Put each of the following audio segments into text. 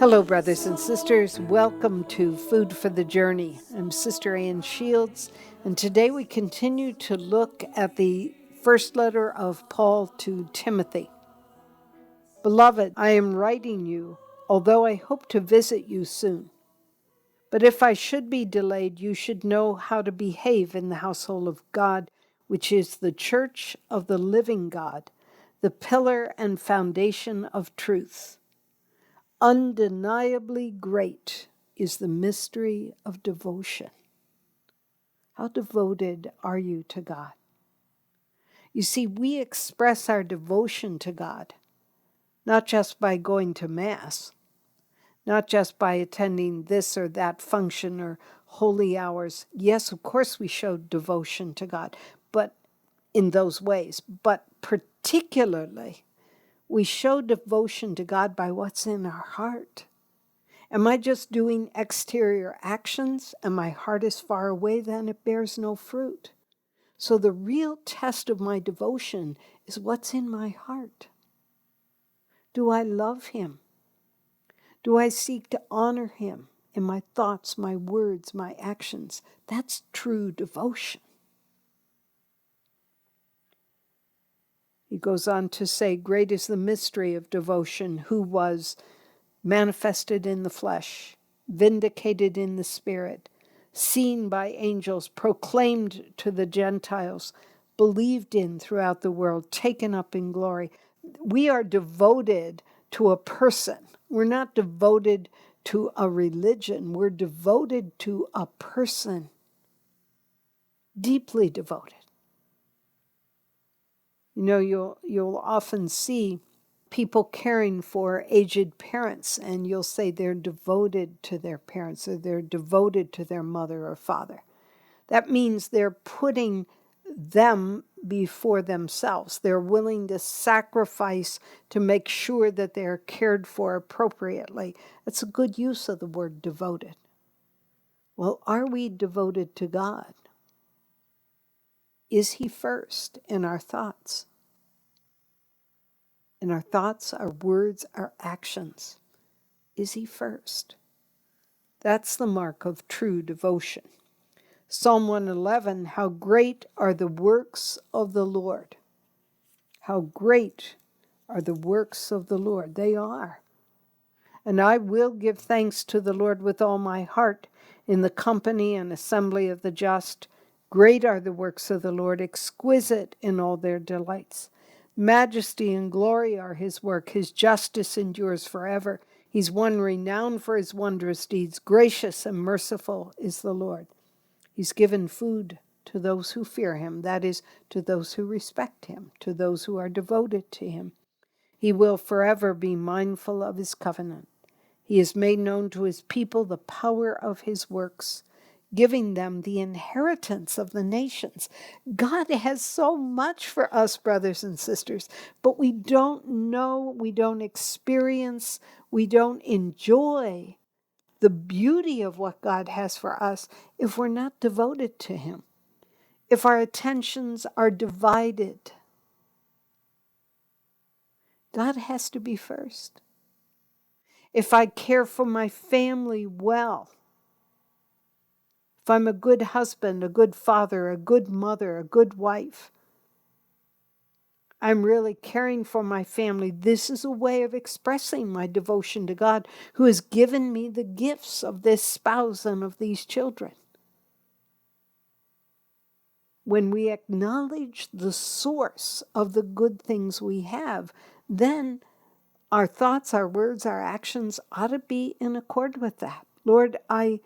Hello, brothers and sisters. Welcome to Food for the Journey. I'm Sister Ann Shields, and today we continue to look at the first letter of Paul to Timothy. Beloved, I am writing you, although I hope to visit you soon. But if I should be delayed, you should know how to behave in the household of God, which is the church of the living God, the pillar and foundation of truth. Undeniably great is the mystery of devotion. How devoted are you to God? You see, we express our devotion to God, not just by going to Mass, not just by attending this or that function or holy hours. Yes, of course we show devotion to God, but in those ways. But particularly, we show devotion to God by what's in our heart. Am I just doing exterior actions and my heart is far away? Then it bears no fruit. So the real test of my devotion is what's in my heart. Do I love Him? Do I seek to honor Him in my thoughts, my words, my actions? That's true devotion. He goes on to say, great is the mystery of devotion, who was manifested in the flesh, vindicated in the spirit, seen by angels, proclaimed to the Gentiles, believed in throughout the world, taken up in glory. We are devoted to a person. We're not devoted to a religion. We're devoted to a person, deeply devoted. You know, you'll often see people caring for aged parents, and you'll say they're devoted to their parents or they're devoted to their mother or father. That means they're putting them before themselves. They're willing to sacrifice to make sure that they're cared for appropriately. That's a good use of the word devoted. Well, are we devoted to God? Is He first in our thoughts? In our thoughts, our words, our actions. Is He first? That's the mark of true devotion. Psalm 111, how great are the works of the Lord. How great are the works of the Lord. They are. And I will give thanks to the Lord with all my heart in the company and assembly of the just. Great are the works of the Lord, exquisite in all their delights. Majesty and glory are His work. His justice endures forever. He's one renowned for His wondrous deeds. Gracious and merciful is the Lord. He's given food to those who fear Him, that is, to those who respect Him, to those who are devoted to Him. He will forever be mindful of His covenant. He has made known to His people the power of His works, giving them the inheritance of the nations. God has so much for us, brothers and sisters, but we don't know, we don't experience, we don't enjoy the beauty of what God has for us if we're not devoted to Him, if our attentions are divided. God has to be first. If I care for my family well, if I'm a good husband, a good father, a good mother, a good wife, I'm really caring for my family. This is a way of expressing my devotion to God, who has given me the gifts of this spouse and of these children. When we acknowledge the source of the good things we have, then our thoughts, our words, our actions ought to be in accord with that. Lord, I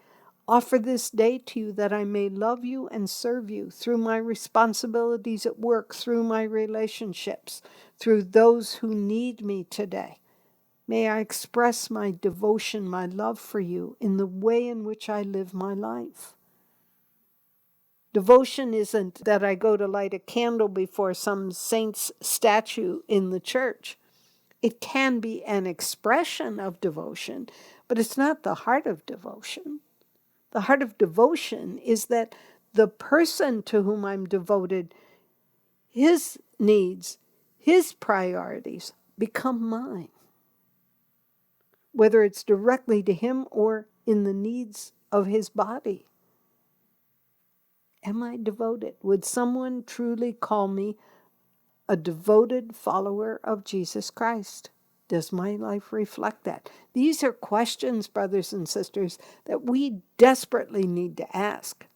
offer this day to you that I may love you and serve you through my responsibilities at work, through my relationships, through those who need me today. May I express my devotion, my love for you in the way in which I live my life. Devotion isn't that I go to light a candle before some saint's statue in the church. It can be an expression of devotion, but it's not the heart of devotion. The heart of devotion is that the person to whom I'm devoted, his needs, his priorities become mine. whether it's directly to him or in the needs of his body? Am I devoted? Would someone truly call me a devoted follower of Jesus Christ? Does my life reflect that? These are questions, brothers and sisters, that we desperately need to ask.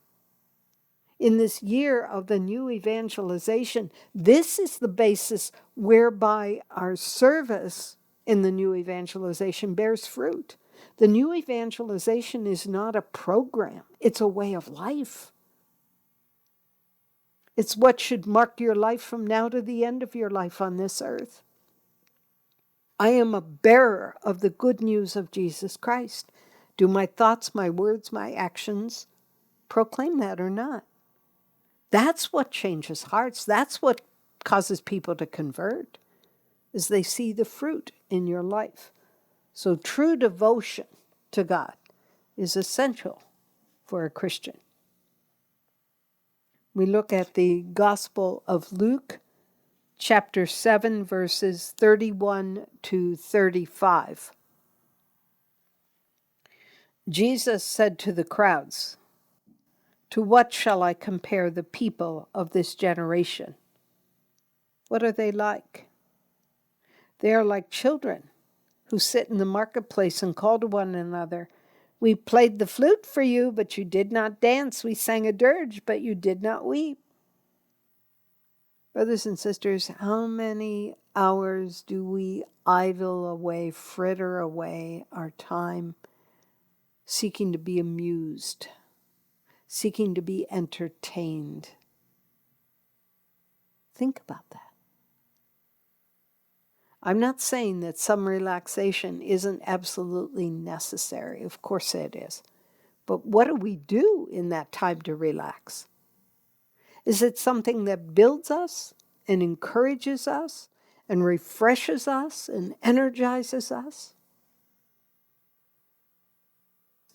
In this year of the new evangelization, this is the basis whereby our service in the new evangelization bears fruit. The new evangelization is not a program, it's a way of life. It's what should mark your life from now to the end of your life on this earth. I am a bearer of the good news of Jesus Christ. Do my thoughts, my words, my actions proclaim that or not? That's what changes hearts. That's what causes people to convert, is they see the fruit in your life. So true devotion to God is essential for a Christian. We look at the Gospel of Luke, chapter 7, verses 31 to 35. Jesus said to the crowds, "To what shall I compare the people of this generation? What are they like? They are like children who sit in the marketplace and call to one another, 'We played the flute for you, but you did not dance. We sang a dirge, but you did not weep.'" Brothers and sisters, how many hours do we idle away, fritter away our time seeking to be amused, seeking to be entertained? Think about that. I'm not saying that some relaxation isn't absolutely necessary. Of course it is. But what do we do in that time to relax? Is it something that builds us and encourages us and refreshes us and energizes us?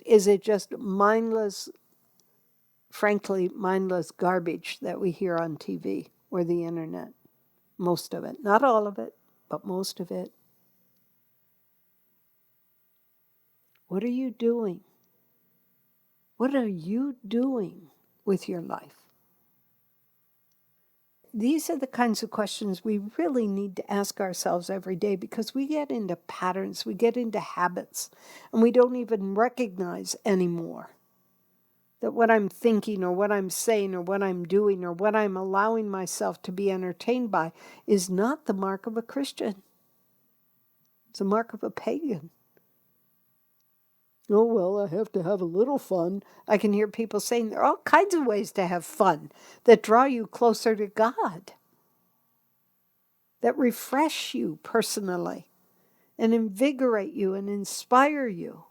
Is it just mindless, frankly, mindless garbage that we hear on TV or the internet? Most of it. Not all of it, but most of it. What are you doing? What are you doing with your life? These are the kinds of questions we really need to ask ourselves every day, because we get into patterns, we get into habits, and we don't even recognize anymore that what I'm thinking or what I'm saying or what I'm doing or what I'm allowing myself to be entertained by is not the mark of a Christian. It's a mark of a pagan. Oh, well, I have to have a little fun. I can hear people saying there are all kinds of ways to have fun that draw you closer to God, that refresh you personally and invigorate you and inspire you.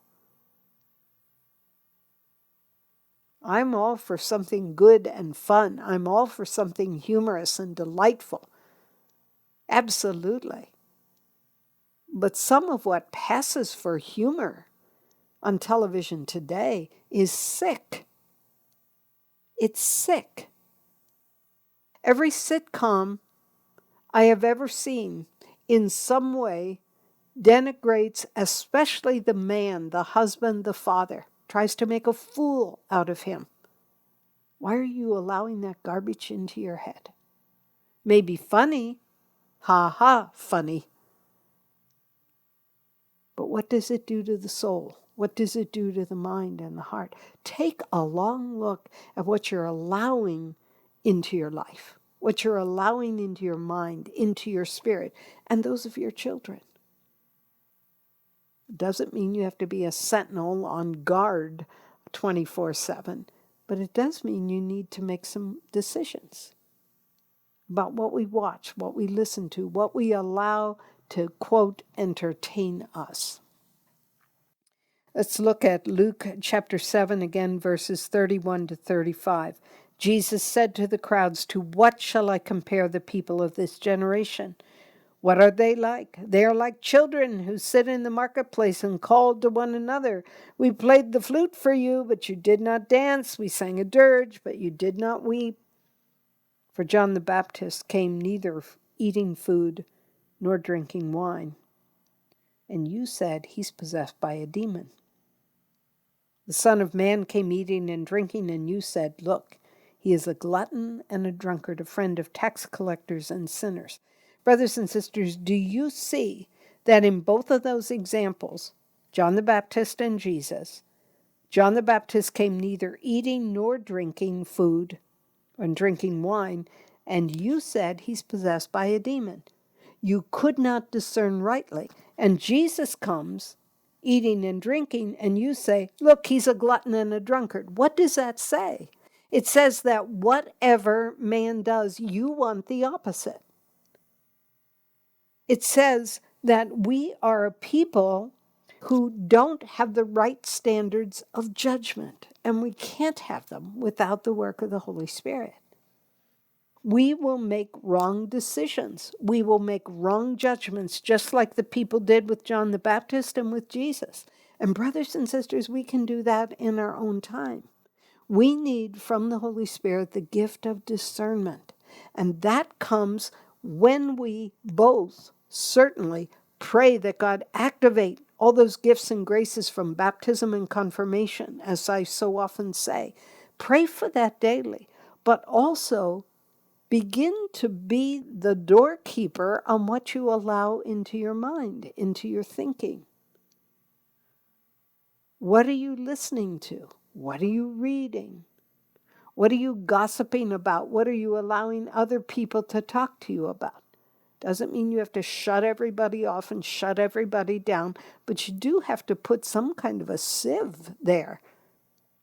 I'm all for something good and fun. I'm all for something humorous and delightful. Absolutely. But some of what passes for humor on television today is sick. It's sick. Every sitcom I have ever seen in some way denigrates especially the man, the husband, the father, tries to make a fool out of him. Why are you allowing that garbage into your head? Maybe funny, ha ha, funny. But what does it do to the soul? What does it do to the mind and the heart? Take a long look at what you're allowing into your life, what you're allowing into your mind, into your spirit, and those of your children. It doesn't mean you have to be a sentinel on guard 24/7, but it does mean you need to make some decisions about what we watch, what we listen to, what we allow to, quote, entertain us. Let's look at Luke chapter 7 again, verses 31 to 35. Jesus said to the crowds, "To what shall I compare the people of this generation? What are they like? They are like children who sit in the marketplace and call to one another, 'We played the flute for you, but you did not dance. We sang a dirge, but you did not weep.' For John the Baptist came neither eating food nor drinking wine, and you said he's possessed by a demon. The Son of Man came eating and drinking, and you said, look, he is a glutton and a drunkard, a friend of tax collectors and sinners. Brothers and sisters, do you see that in both of those examples, John the Baptist and Jesus, John the Baptist came neither eating nor drinking food and drinking wine, and you said he's possessed by a demon. You could not discern rightly. And Jesus comes eating and drinking, and you say, look, he's a glutton and a drunkard. What does that say? It says that whatever man does, you want the opposite. It says that we are a people who don't have the right standards of judgment, and we can't have them without the work of the Holy Spirit. We will make wrong decisions. We will make wrong judgments, just like the people did with John the Baptist and with Jesus. And brothers and sisters, we can do that in our own time. We need from the Holy Spirit the gift of discernment. And that comes when we both certainly pray that God activate all those gifts and graces from baptism and confirmation, as I so often say. Pray for that daily, but also begin to be the doorkeeper on what you allow into your mind, into your thinking. What are you listening to? What are you reading? What are you gossiping about? What are you allowing other people to talk to you about? Doesn't mean you have to shut everybody off and shut everybody down, but you do have to put some kind of a sieve there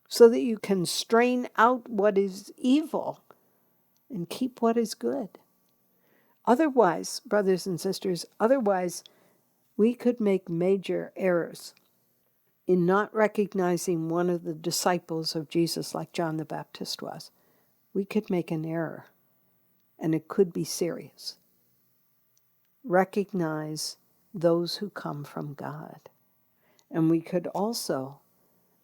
so that you can strain out what is evil and keep what is good. Otherwise, brothers and sisters, we could make major errors in not recognizing one of the disciples of Jesus like John the Baptist was. We could make an error, and it could be serious. Recognize those who come from God. And we could also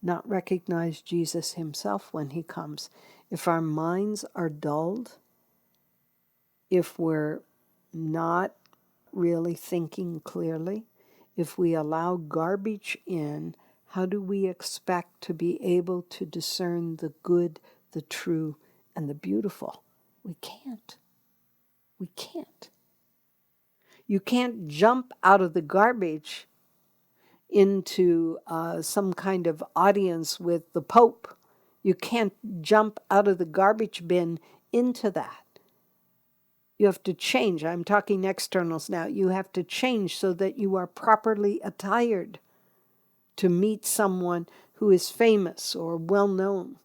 not recognize Jesus himself when he comes. If our minds are dulled, if we're not really thinking clearly, if we allow garbage in, how do we expect to be able to discern the good, the true, and the beautiful? We can't. We can't. You can't jump out of the garbage into some kind of audience with the Pope. You can't jump out of the garbage bin into that. You have to change. I'm talking externals now. You have to change so that you are properly attired to meet someone who is famous or well-known.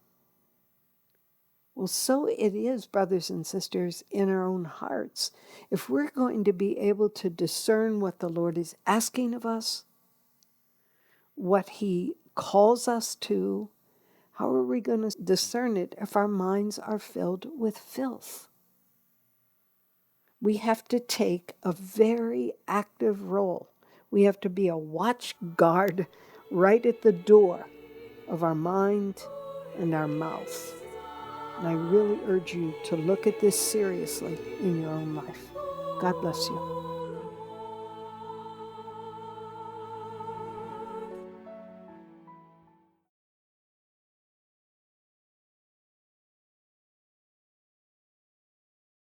Well, so it is, brothers and sisters, in our own hearts. If we're going to be able to discern what the Lord is asking of us, what he calls us to, how are we going to discern it if our minds are filled with filth? We have to take a very active role. We have to be a watch guard right at the door of our mind and our mouth. And I really urge you to look at this seriously in your own life. God bless you.